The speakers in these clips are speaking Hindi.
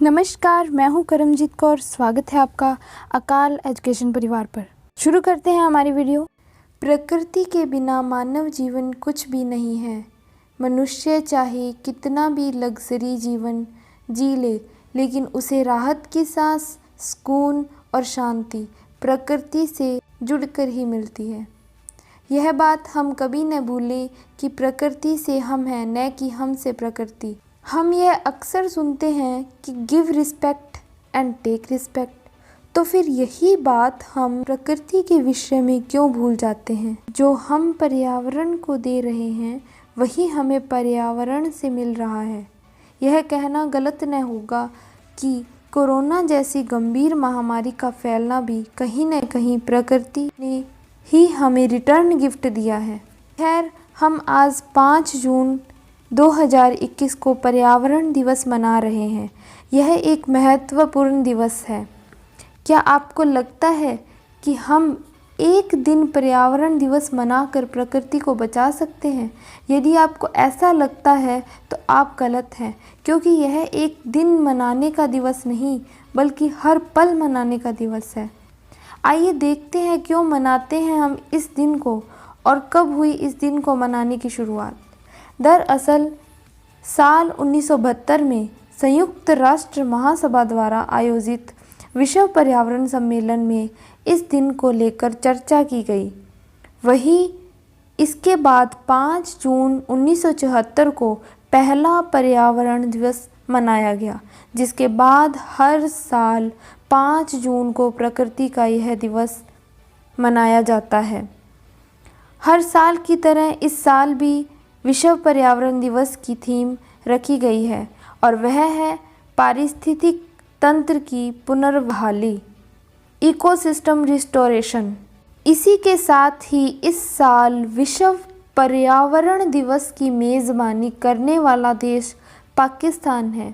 नमस्कार, मैं हूं करमजीत कौर। स्वागत है आपका अकाल एजुकेशन परिवार पर। शुरू करते हैं हमारी वीडियो। प्रकृति के बिना मानव जीवन कुछ भी नहीं है। मनुष्य चाहे कितना भी लग्जरी जीवन जी ले, लेकिन उसे राहत की सांस, सुकून और शांति प्रकृति से जुड़कर ही मिलती है। यह बात हम कभी न भूलें कि प्रकृति से हम हैं, न कि हमसे प्रकृति। हम यह अक्सर सुनते हैं कि give respect and take respect, तो फिर यही बात हम प्रकृति के विषय में क्यों भूल जाते हैं? जो हम पर्यावरण को दे रहे हैं वही हमें पर्यावरण से मिल रहा है। यह कहना गलत न होगा कि कोरोना जैसी गंभीर महामारी का फैलना भी कहीं न कहीं प्रकृति ने ही हमें रिटर्न गिफ्ट दिया है। खैर, हम आज 5 जून 2021 को पर्यावरण दिवस मना रहे हैं। यह एक महत्वपूर्ण दिवस है। क्या आपको लगता है कि हम एक दिन पर्यावरण दिवस मनाकर प्रकृति को बचा सकते हैं? यदि आपको ऐसा लगता है तो आप गलत हैं, क्योंकि यह एक दिन मनाने का दिवस नहीं बल्कि हर पल मनाने का दिवस है। आइए देखते हैं क्यों मनाते हैं हम इस दिन को और कब हुई इस दिन को मनाने की शुरुआत। दरअसल साल 1972 में संयुक्त राष्ट्र महासभा द्वारा आयोजित विश्व पर्यावरण सम्मेलन में इस दिन को लेकर चर्चा की गई। वहीं इसके बाद 5 जून 1974 को पहला पर्यावरण दिवस मनाया गया, जिसके बाद हर साल 5 जून को प्रकृति का यह दिवस मनाया जाता है। हर साल की तरह इस साल भी विश्व पर्यावरण दिवस की थीम रखी गई है और वह है पारिस्थितिक तंत्र की पुनर्बहाली, इकोसिस्टम रिस्टोरेशन। इसी के साथ ही इस साल विश्व पर्यावरण दिवस की मेज़बानी करने वाला देश पाकिस्तान है।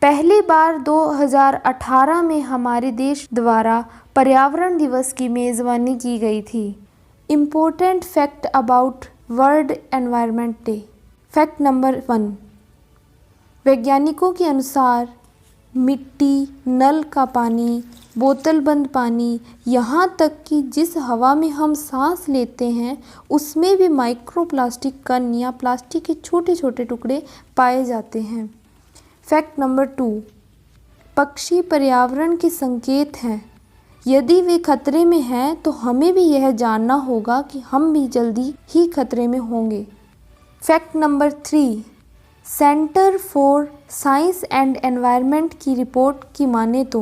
पहली बार 2018 में हमारे देश द्वारा पर्यावरण दिवस की मेज़बानी की गई थी। Important fact about world environment day. Fact number 1, वैज्ञानिकों के अनुसार मिट्टी, नल का पानी, बोतलबंद पानी, यहाँ तक कि जिस हवा में हम सांस लेते हैं उसमें भी माइक्रोप्लास्टिक कण या प्लास्टिक के छोटे छोटे टुकड़े पाए जाते हैं। फैक्ट नंबर 2, पक्षी पर्यावरण के संकेत हैं। यदि वे खतरे में हैं तो हमें भी यह जानना होगा कि हम भी जल्दी ही खतरे में होंगे। Fact number 3, centre for science and environment की रिपोर्ट की माने तो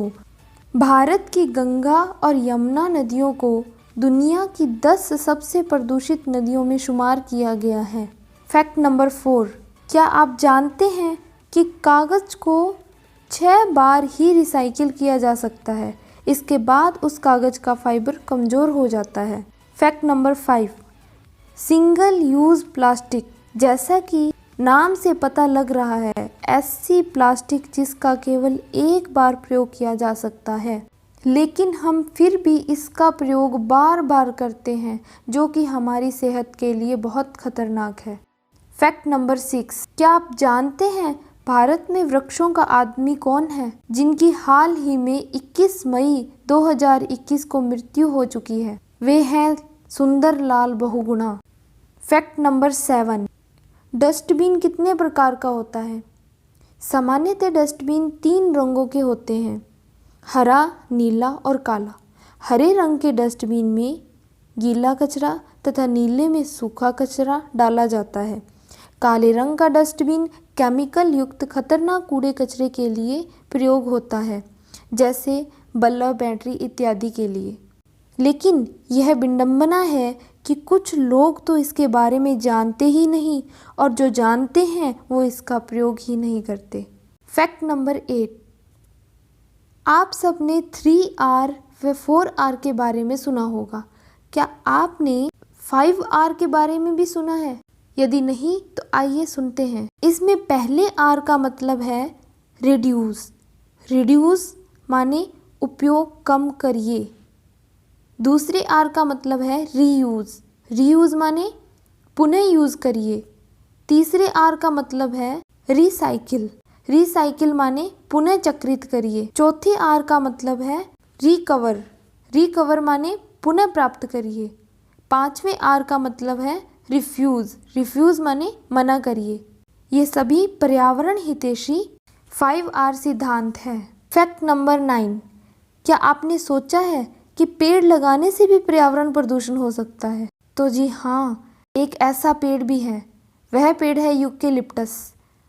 भारत की गंगा और यमुना नदियों को दुनिया की 10 सबसे प्रदूषित नदियों में शुमार किया गया है। फैक्ट नंबर 4, क्या आप जानते हैं कि कागज़ को 6 बार ही रिसाइकिल किया जा सकता है, इसके बाद उस कागज़ का फाइबर कमज़ोर हो जाता है। Fact number 5, single use plastic. जैसा कि नाम से पता लग रहा है, ऐसी प्लास्टिक जिसका केवल एक बार प्रयोग किया जा सकता है, लेकिन हम फिर भी इसका प्रयोग बार बार करते हैं, जो कि हमारी सेहत के लिए बहुत खतरनाक है। फैक्ट नंबर 6, क्या आप जानते हैं भारत में वृक्षों का आदमी कौन है, जिनकी हाल ही में 21 मई 2021 को मृत्यु हो चुकी है? वे हैं Sunderlal Bahuguna. Fact number 7, dustbin कितने प्रकार का होता है? सामान्यतः डस्टबिन 3 रंगों के होते हैं, हरा, नीला और काला। हरे रंग के डस्टबिन में गीला कचरा तथा नीले में सूखा कचरा डाला जाता है। काले रंग का डस्टबिन केमिकल युक्त खतरनाक कूड़े कचरे के लिए प्रयोग होता है, जैसे बल्ब, बैटरी इत्यादि के लिए। लेकिन यह विडंबना है कि कुछ लोग तो इसके बारे में जानते ही नहीं और जो जानते हैं वो इसका प्रयोग ही नहीं करते। फैक्ट नंबर 8, आप सबने 3R व 4R के बारे में सुना होगा। क्या आपने 5R के बारे में भी सुना है? यदि नहीं तो आइए सुनते हैं। इसमें पहले R का मतलब है रिड्यूस। रिड्यूस माने उपयोग कम करिए। दूसरे R का मतलब है रीयूज़। रीयूज़ माने पुनः यूज़ करिए। तीसरे R का मतलब है रिसाइकिल। रिसाइकिल माने पुनः चक्रित करिए। चौथी आर का मतलब है रिकवर। रिकवर माने पुनः प्राप्त करिए। पांचवें आर का मतलब है रिफ्यूज। रिफ्यूज माने मना करिए। ये सभी पर्यावरण हितैषी 5R सिद्धांत है। फैक्ट नंबर 9, क्या आपने सोचा है कि पेड़ लगाने से भी पर्यावरण प्रदूषण हो सकता है? तो जी हाँ, एक ऐसा पेड़ भी है। वह पेड़ है यूकेलिप्टस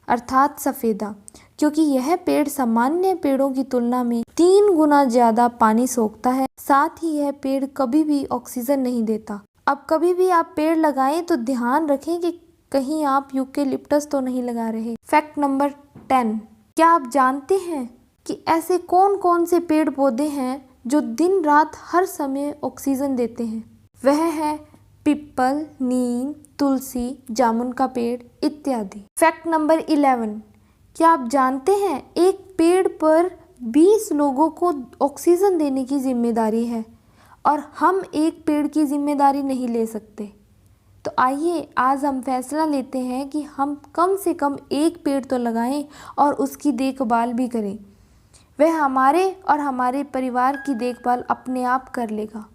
अर्थात सफेदा, क्योंकि यह पेड़ सामान्य पेड़ों की तुलना में 3 गुना ज्यादा पानी सोखता है। साथ ही यह पेड़ कभी भी ऑक्सीजन नहीं देता। अब कभी भी आप पेड़ लगाएं तो ध्यान रखें कि कहीं आप यूकेलिप्टस तो नहीं लगा रहे। फैक्ट नंबर 10, क्या आप जानते हैं कि ऐसे कौन कौन से पेड़ पौधे हैं जो दिन रात हर समय ऑक्सीजन देते हैं? वह है पीपल, नीम, तुलसी, जामुन का पेड़ इत्यादि। फैक्ट नंबर 11, क्या आप जानते हैं एक पेड़ पर 20 लोगों को ऑक्सीजन देने की जिम्मेदारी है और हम एक पेड़ की जिम्मेदारी नहीं ले सकते। तो आइए आज हम फैसला लेते हैं कि हम कम से कम एक पेड़ तो लगाएं और उसकी देखभाल भी करें। वह हमारे और हमारे परिवार की देखभाल अपने आप कर लेगा।